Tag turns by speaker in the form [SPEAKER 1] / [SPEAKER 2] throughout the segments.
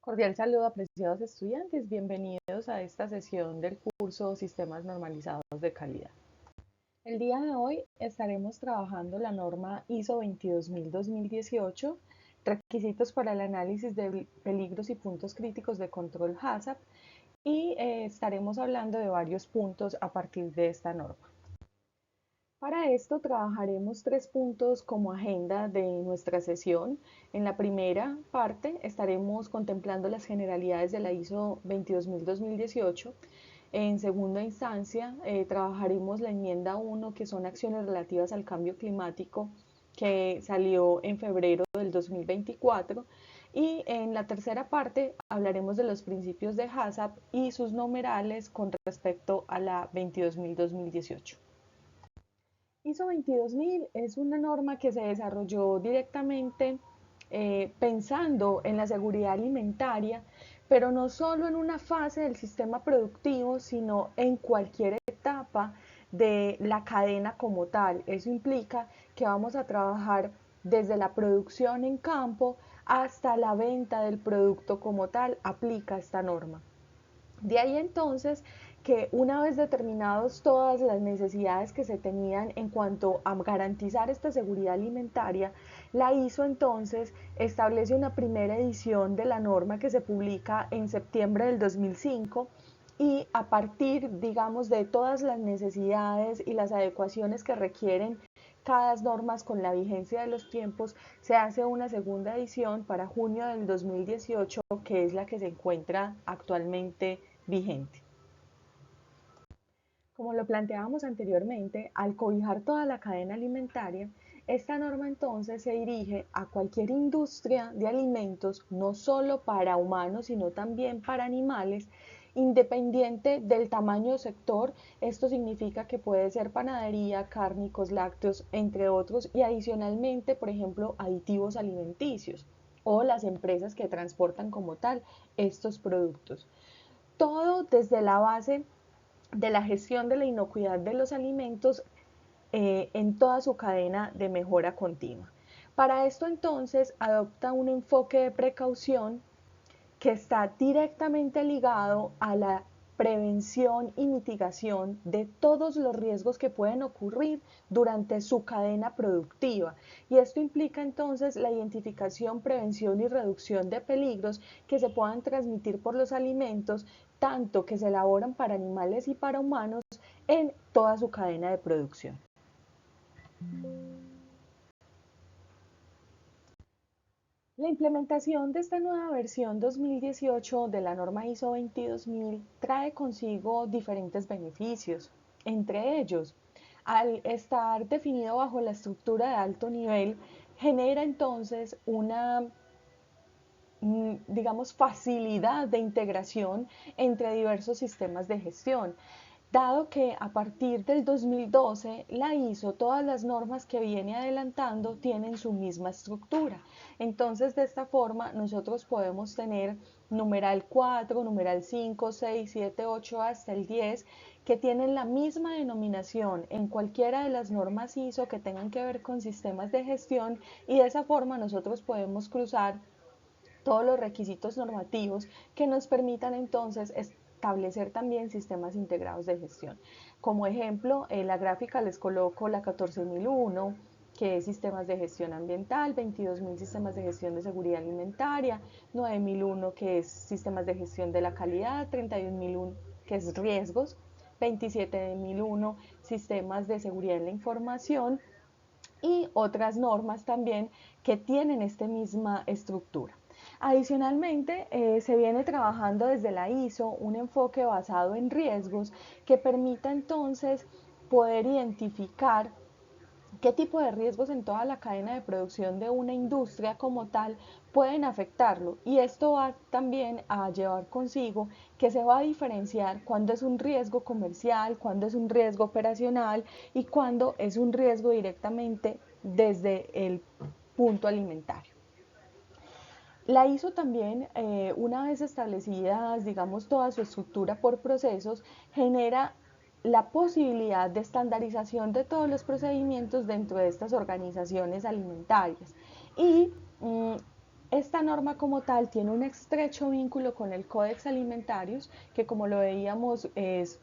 [SPEAKER 1] Cordial saludo, apreciados estudiantes. Bienvenidos a esta sesión del curso Sistemas Normalizados de Calidad. El día de hoy estaremos trabajando la norma ISO 22000-2018, requisitos para el análisis de peligros y puntos críticos de control HACCP, y estaremos hablando de varios puntos a partir de esta norma. Para esto trabajaremos tres puntos como agenda de nuestra sesión. En la primera parte estaremos contemplando las generalidades de la ISO 22000-2018. En segunda instancia trabajaremos la enmienda 1, que son acciones relativas al cambio climático, que salió en febrero del 2024. Y en la tercera parte hablaremos de los principios de HACCP y sus numerales con respecto a la 22000-2018. ISO 22000 es una norma que se desarrolló directamente pensando en la seguridad alimentaria, pero no solo en una fase del sistema productivo, sino en cualquier etapa de la cadena como tal. Eso implica que vamos a trabajar desde la producción en campo hasta la venta del producto como tal, aplica esta norma. De ahí entonces que una vez determinados todas las necesidades que se tenían en cuanto a garantizar esta seguridad alimentaria, la ISO entonces establece una primera edición de la norma que se publica en septiembre del 2005, y a partir, digamos, de todas las necesidades y las adecuaciones que requieren cada normas con la vigencia de los tiempos, se hace una segunda edición para junio del 2018, que es la que se encuentra actualmente vigente. Como lo planteábamos anteriormente, al cobijar toda la cadena alimentaria, esta norma entonces se dirige a cualquier industria de alimentos, no solo para humanos, sino también para animales, independiente del tamaño del sector. Esto significa que puede ser panadería, cárnicos, lácteos, entre otros, y adicionalmente, por ejemplo, aditivos alimenticios o las empresas que transportan como tal estos productos. Todo desde la base de la gestión de la inocuidad de los alimentos en toda su cadena de mejora continua. Para esto entonces adopta un enfoque de precaución que está directamente ligado a la prevención y mitigación de todos los riesgos que pueden ocurrir durante su cadena productiva. Y esto implica entonces la identificación, prevención y reducción de peligros que se puedan transmitir por los alimentos, tanto que se elaboran para animales y para humanos, en toda su cadena de producción. La implementación de esta nueva versión 2018 de la norma ISO 22000 trae consigo diferentes beneficios. Entre ellos, al estar definido bajo la estructura de alto nivel, genera entonces una, digamos, facilidad de integración entre diversos sistemas de gestión, dado que a partir del 2012 la ISO, todas las normas que viene adelantando tienen su misma estructura. Entonces, de esta forma nosotros podemos tener numeral 4, numeral 5, 6, 7, 8 hasta el 10, que tienen la misma denominación en cualquiera de las normas ISO que tengan que ver con sistemas de gestión, y de esa forma nosotros podemos cruzar todos los requisitos normativos que nos permitan entonces establecer también sistemas integrados de gestión. Como ejemplo, en la gráfica les coloco la 14001, que es sistemas de gestión ambiental, 22000 sistemas de gestión de seguridad alimentaria, 9001 que es sistemas de gestión de la calidad, 31001 que es riesgos, 27001 sistemas de seguridad en la información, y otras normas también que tienen esta misma estructura. Adicionalmente, se viene trabajando desde la ISO un enfoque basado en riesgos que permita entonces poder identificar qué tipo de riesgos en toda la cadena de producción de una industria como tal pueden afectarlo, y esto va también a llevar consigo que se va a diferenciar cuándo es un riesgo comercial, cuándo es un riesgo operacional y cuándo es un riesgo directamente desde el punto alimentario. La ISO también, una vez establecidas, digamos, toda su estructura por procesos, genera la posibilidad de estandarización de todos los procedimientos dentro de estas organizaciones alimentarias, y Esta norma como tal tiene un estrecho vínculo con el Codex Alimentarius, que como lo veíamos es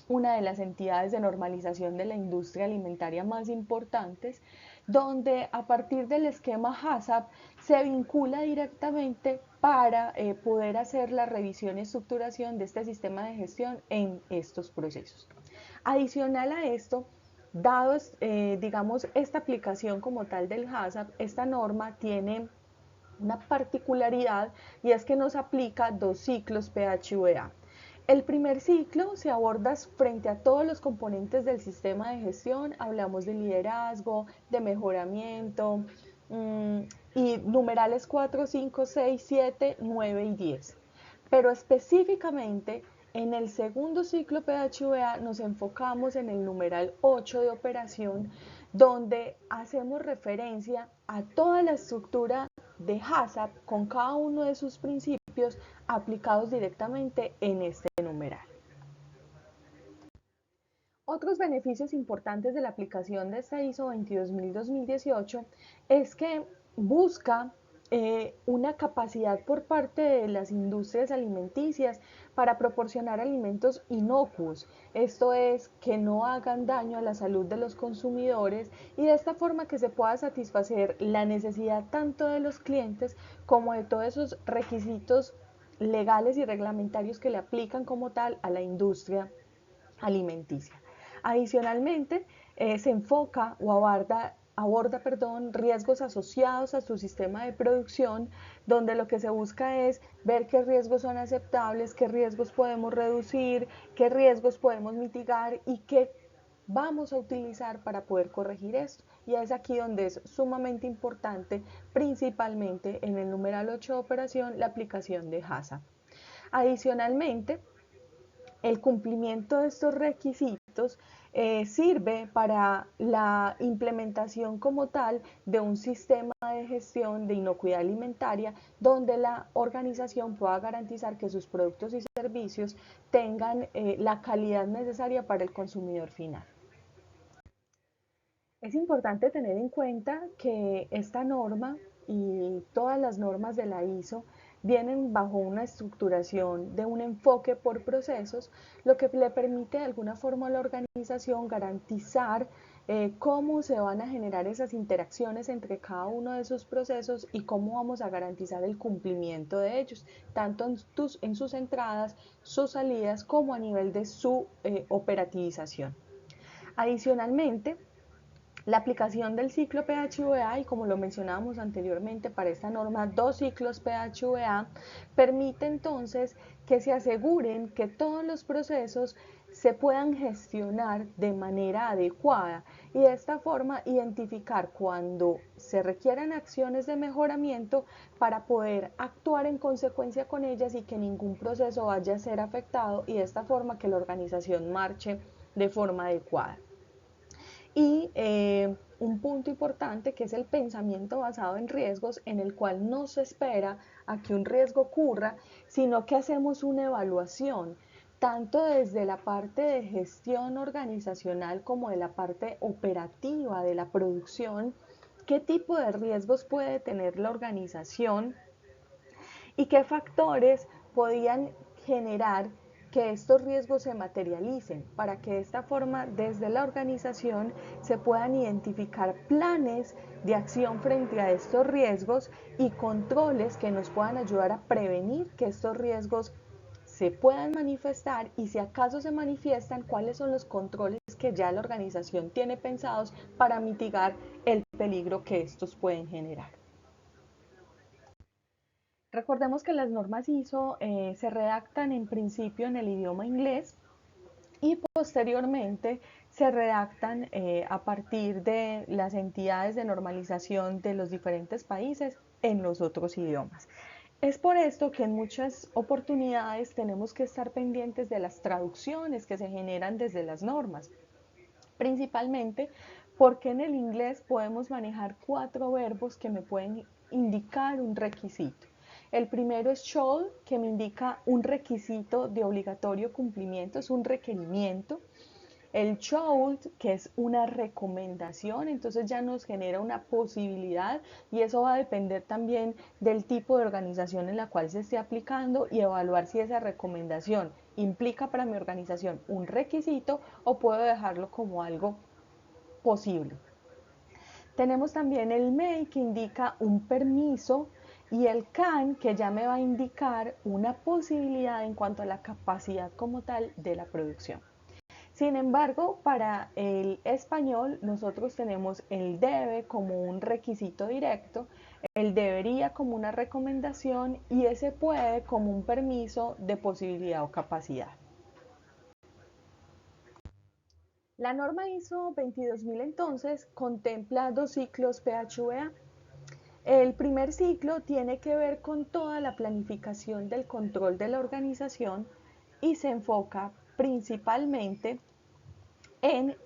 [SPEAKER 1] una de las entidades de normalización de la industria alimentaria más importantes, donde a partir del esquema HACCP se vincula directamente para poder hacer la revisión y estructuración de este sistema de gestión en estos procesos. Adicional a esto, dado digamos esta aplicación como tal del HACCP, esta norma tiene una particularidad y es que nos aplica dos ciclos PHVA. El primer ciclo se aborda frente a todos los componentes del sistema de gestión, hablamos de liderazgo, de mejoramiento y numerales 4, 5, 6, 7, 9 y 10. Pero específicamente en el segundo ciclo PHVA nos enfocamos en el numeral 8 de operación, donde hacemos referencia a toda la estructura de HACCP con cada uno de sus principios aplicados directamente en este numeral. Otros beneficios importantes de la aplicación de esta ISO 22000-2018 es que busca una capacidad por parte de las industrias alimenticias para proporcionar alimentos inocuos, esto es, que no hagan daño a la salud de los consumidores y de esta forma que se pueda satisfacer la necesidad tanto de los clientes como de todos esos requisitos legales y reglamentarios que le aplican como tal a la industria alimenticia. Adicionalmente, se enfoca o aborda riesgos asociados a su sistema de producción, donde lo que se busca es ver qué riesgos son aceptables, qué riesgos podemos reducir, qué riesgos podemos mitigar y qué vamos a utilizar para poder corregir esto. Y es aquí donde es sumamente importante, principalmente en el numeral 8 de operación, la aplicación de HACCP. Adicionalmente, el cumplimiento de estos requisitos sirve para la implementación como tal de un sistema de gestión de inocuidad alimentaria donde la organización pueda garantizar que sus productos y servicios tengan la calidad necesaria para el consumidor final. Es importante tener en cuenta que esta norma y todas las normas de la ISO vienen bajo una estructuración de un enfoque por procesos, lo que le permite de alguna forma a la organización garantizar cómo se van a generar esas interacciones entre cada uno de sus procesos y cómo vamos a garantizar el cumplimiento de ellos, tanto en sus entradas, sus salidas, como a nivel de su operativización. Adicionalmente, la aplicación del ciclo PHVA, y como lo mencionábamos anteriormente, para esta norma, dos ciclos PHVA, permite entonces que se aseguren que todos los procesos se puedan gestionar de manera adecuada y de esta forma identificar cuando se requieran acciones de mejoramiento para poder actuar en consecuencia con ellas y que ningún proceso vaya a ser afectado y de esta forma que la organización marche de forma adecuada. Y un punto importante que es el pensamiento basado en riesgos, en el cual no se espera a que un riesgo ocurra, sino que hacemos una evaluación, tanto desde la parte de gestión organizacional como de la parte operativa de la producción, qué tipo de riesgos puede tener la organización y qué factores podían generar que estos riesgos se materialicen, para que de esta forma desde la organización se puedan identificar planes de acción frente a estos riesgos y controles que nos puedan ayudar a prevenir que estos riesgos se puedan manifestar y si acaso se manifiestan, cuáles son los controles que ya la organización tiene pensados para mitigar el peligro que estos pueden generar. Recordemos que las normas ISO se redactan en principio en el idioma inglés y posteriormente se redactan a partir de las entidades de normalización de los diferentes países en los otros idiomas. Es por esto que en muchas oportunidades tenemos que estar pendientes de las traducciones que se generan desde las normas, principalmente porque en el inglés podemos manejar 4 verbos que me pueden indicar un requisito. El primero es should, que me indica un requisito de obligatorio cumplimiento, es un requerimiento. El SHOULD, que es una recomendación, entonces ya nos genera una posibilidad y eso va a depender también del tipo de organización en la cual se esté aplicando y evaluar si esa recomendación implica para mi organización un requisito o puedo dejarlo como algo posible. Tenemos también el MEI que indica un permiso y el CAN que ya me va a indicar una posibilidad en cuanto a la capacidad como tal de la producción. Sin embargo, para el español nosotros tenemos el debe como un requisito directo, el debería como una recomendación y ese puede como un permiso de posibilidad o capacidad. La norma ISO 22000 entonces contempla dos ciclos PHVA. El primer ciclo tiene que ver con toda la planificación del control de la organización y se enfoca principalmente en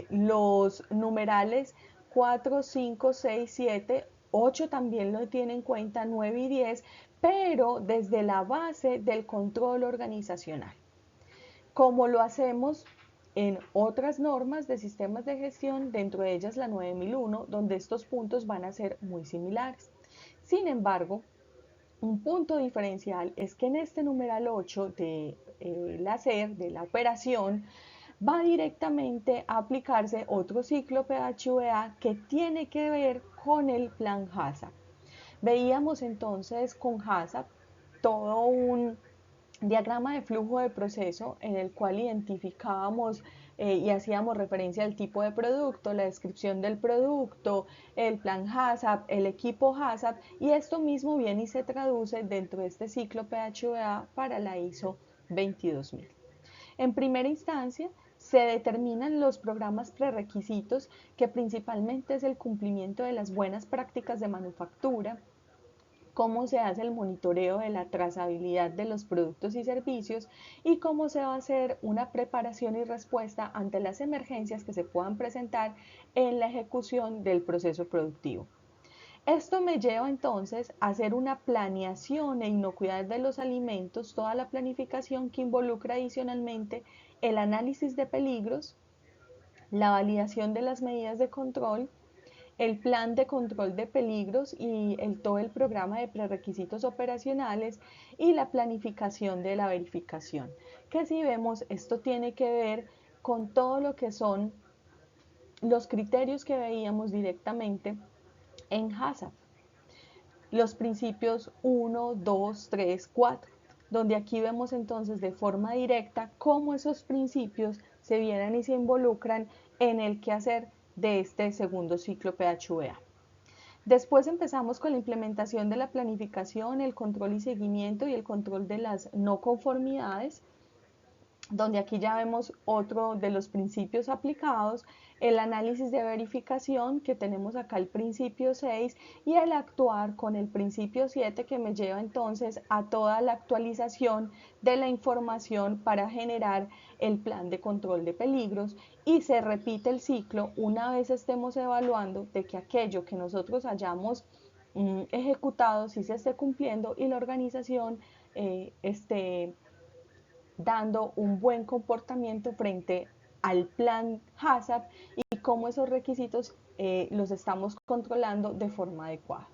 [SPEAKER 1] los numerales 4, 5, 6, 7, 8 también lo tiene en cuenta, 9 y 10, pero desde la base del control organizacional. Como lo hacemos en otras normas de sistemas de gestión, dentro de ellas la 9001, donde estos puntos van a ser muy similares. Sin embargo, un punto diferencial es que en este numeral 8 de la SER, de la operación, va directamente a aplicarse otro ciclo PHVA que tiene que ver con el plan HACCP. Veíamos entonces con HACCP todo un diagrama de flujo de proceso en el cual identificábamos y hacíamos referencia al tipo de producto, la descripción del producto, el plan HACCP, el equipo HACCP y esto mismo viene y se traduce dentro de este ciclo PHVA para la ISO 22000. En primera instancia, se determinan los programas prerequisitos que principalmente es el cumplimiento de las buenas prácticas de manufactura, cómo se hace el monitoreo de la trazabilidad de los productos y servicios y cómo se va a hacer una preparación y respuesta ante las emergencias que se puedan presentar en la ejecución del proceso productivo. Esto me lleva entonces a hacer una planeación e inocuidad de los alimentos, toda la planificación que involucra adicionalmente el análisis de peligros, la validación de las medidas de control, el plan de control de peligros y todo el programa de prerequisitos operacionales y la planificación de la verificación. Que si vemos, esto tiene que ver con todo lo que son los criterios que veíamos directamente en HACCP, los principios 1, 2, 3, 4, donde aquí vemos entonces de forma directa cómo esos principios se vienen y se involucran en el quehacer de este segundo ciclo PHVA. Después empezamos con la implementación de la planificación, el control y seguimiento y el control de las no conformidades, donde aquí ya vemos otro de los principios aplicados, el análisis de verificación, que tenemos acá el principio 6, y el actuar con el principio 7, que me lleva entonces a toda la actualización de la información para generar el plan de control de peligros, y se repite el ciclo una vez estemos evaluando de que aquello que nosotros hayamos ejecutado sí se esté cumpliendo y la organización esté dando un buen comportamiento frente al plan HACCP y cómo esos requisitos los estamos controlando de forma adecuada.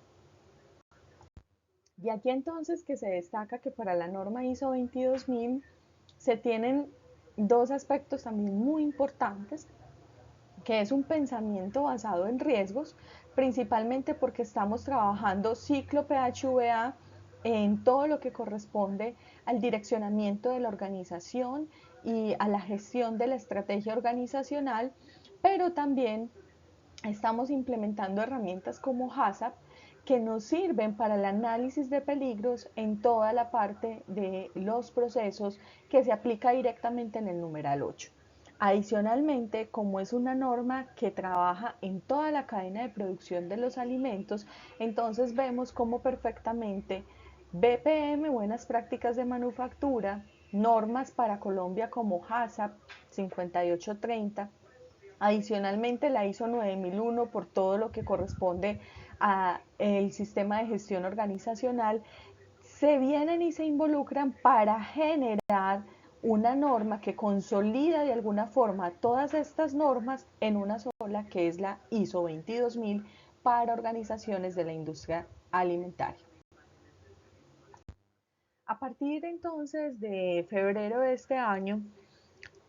[SPEAKER 1] Y aquí entonces que se destaca que para la norma ISO 22000 se tienen dos aspectos también muy importantes, que es un pensamiento basado en riesgos, principalmente porque estamos trabajando ciclo PHVA en todo lo que corresponde al direccionamiento de la organización y a la gestión de la estrategia organizacional, pero también estamos implementando herramientas como HACCP que nos sirven para el análisis de peligros en toda la parte de los procesos que se aplica directamente en el numeral 8. Adicionalmente, como es una norma que trabaja en toda la cadena de producción de los alimentos, entonces vemos cómo perfectamente BPM, buenas prácticas de manufactura, normas para Colombia como HACCP 5830, adicionalmente la ISO 9001 por todo lo que corresponde al sistema de gestión organizacional, se vienen y se involucran para generar una norma que consolida de alguna forma todas estas normas en una sola, que es la ISO 22000 para organizaciones de la industria alimentaria. A partir entonces de febrero de este año,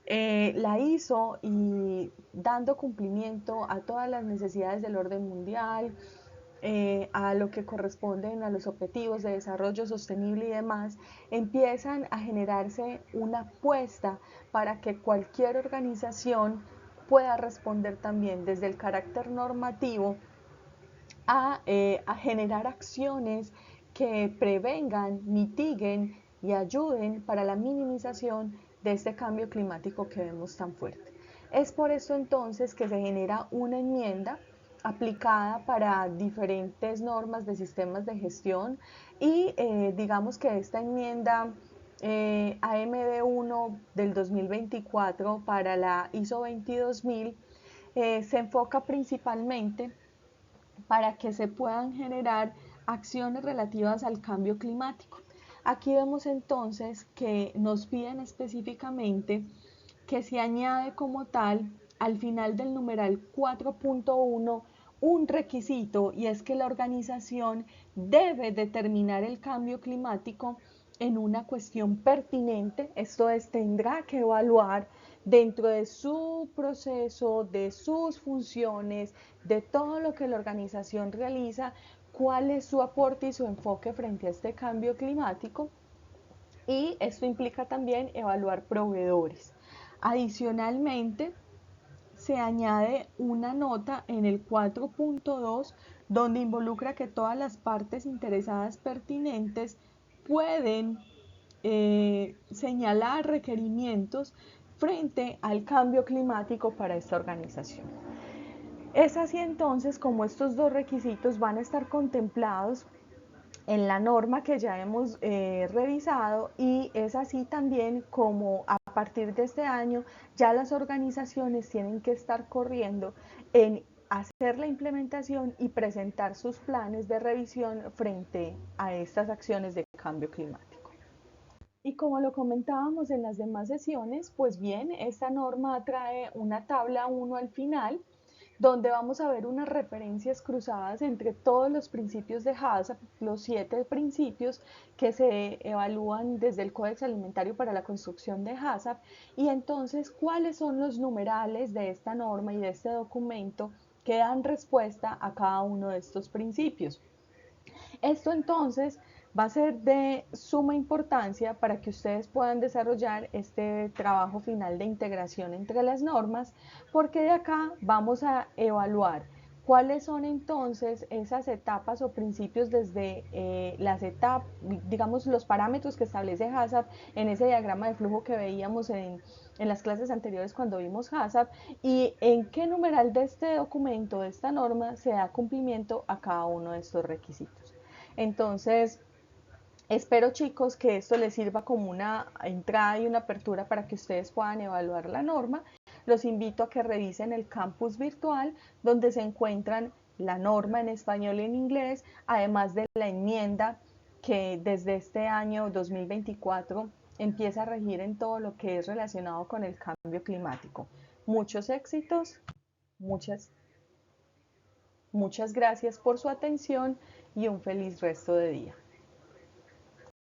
[SPEAKER 1] la ISO, y dando cumplimiento a todas las necesidades del orden mundial, a lo que corresponden a los objetivos de desarrollo sostenible y demás, empiezan a generarse una apuesta para que cualquier organización pueda responder también desde el carácter normativo a generar acciones que prevengan, mitiguen y ayuden para la minimización de este cambio climático que vemos tan fuerte. Es por eso entonces que se genera una enmienda aplicada para diferentes normas de sistemas de gestión y digamos que esta enmienda AMD1 del 2024 para la ISO 22000 se enfoca principalmente para que se puedan generar acciones relativas al cambio climático. Aquí vemos entonces que nos piden específicamente que se añade como tal al final del numeral 4.1 un requisito, y es que la organización debe determinar el cambio climático en una cuestión pertinente, esto es, tendrá que evaluar dentro de su proceso, de sus funciones, de todo lo que la organización realiza, cuál es su aporte y su enfoque frente a este cambio climático, y esto implica también evaluar proveedores. Adicionalmente, se añade una nota en el 4.2 donde involucra que todas las partes interesadas pertinentes pueden señalar requerimientos frente al cambio climático para esta organización. Es así entonces como estos dos requisitos van a estar contemplados en la norma que ya hemos revisado, y es así también como a partir de este año ya las organizaciones tienen que estar corriendo en hacer la implementación y presentar sus planes de revisión frente a estas acciones de cambio climático. Y como lo comentábamos en las demás sesiones, pues bien, esta norma trae una tabla 1 al final, donde vamos a ver unas referencias cruzadas entre todos los principios de HACCP, los 7 principios que se evalúan desde el Códex Alimentario para la construcción de HACCP, y entonces cuáles son los numerales de esta norma y de este documento que dan respuesta a cada uno de estos principios. Esto entonces va a ser de suma importancia para que ustedes puedan desarrollar este trabajo final de integración entre las normas, porque de acá vamos a evaluar cuáles son entonces esas etapas o principios desde las etapas, digamos, los parámetros que establece HACCP en ese diagrama de flujo que veíamos en las clases anteriores cuando vimos HACCP, y en qué numeral de este documento, de esta norma, se da cumplimiento a cada uno de estos requisitos. Entonces, espero, chicos, que esto les sirva como una entrada y una apertura para que ustedes puedan evaluar la norma. Los invito a que revisen el campus virtual, donde se encuentran la norma en español y en inglés, además de la enmienda que desde este año 2024 empieza a regir en todo lo que es relacionado con el cambio climático. Muchos éxitos, muchas gracias por su atención y un feliz resto de día.